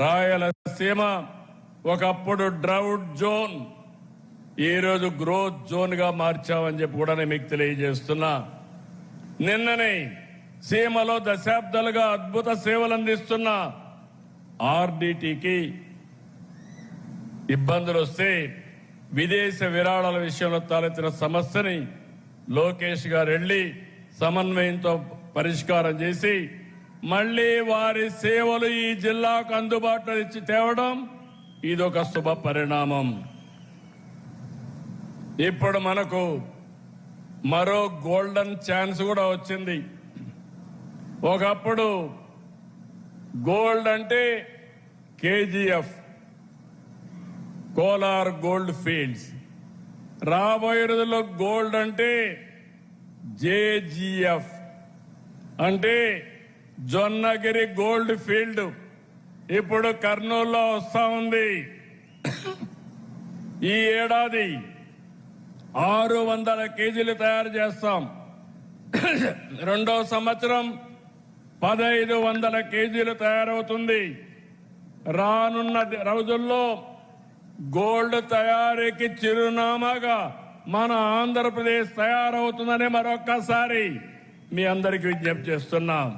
రాయలసీమ ఒకప్పుడు drought zone, ఈరోజు growth zone గా మార్చామని చెప్పి కూడా నేను మీకు తెలియజేస్తున్నా. నిన్ననే సీమలో దశాబ్దాలుగా అద్భుత సేవలు అందిస్తున్న ఆర్డిటికి ఇబ్బందులు వస్తే విదేశ విరాళాల విషయంలో తలెత్తిన సమస్యని లోకేష్ గారు వెళ్లి సమన్వయంతో పరిష్కారం చేసి మళ్లీ వారి సేవలు ఈ జిల్లాకు అందుబాటులో ఇచ్చి తేవడం ఇదొక శుభ పరిణామం. ఇప్పుడు మనకు మరో గోల్డెన్ ఛాన్స్ కూడా వచ్చింది. ఒకప్పుడు గోల్డ్ అంటే కేజీఎఫ్, కోలార్ గోల్డ్ ఫీల్డ్స్. రాబోయే రోజుల్లో గోల్డ్ అంటే జేజీఎఫ్, అంటే జొన్నగిరి గోల్డ్ ఫీల్డ్ ఇప్పుడు కర్నూలులో వస్తా ఉంది. ఈ ఏడాది 600 కేజీలు తయారు చేస్తాం. రెండో సంవత్సరం 1500 కేజీలు తయారవుతుంది. రానున్న రోజుల్లో గోల్డ్ తయారీకి చిరునామాగా మన ఆంధ్రప్రదేశ్ తయారవుతుందని మరొక్కసారి మీ అందరికీ విజ్ఞప్తి చేస్తున్నాం.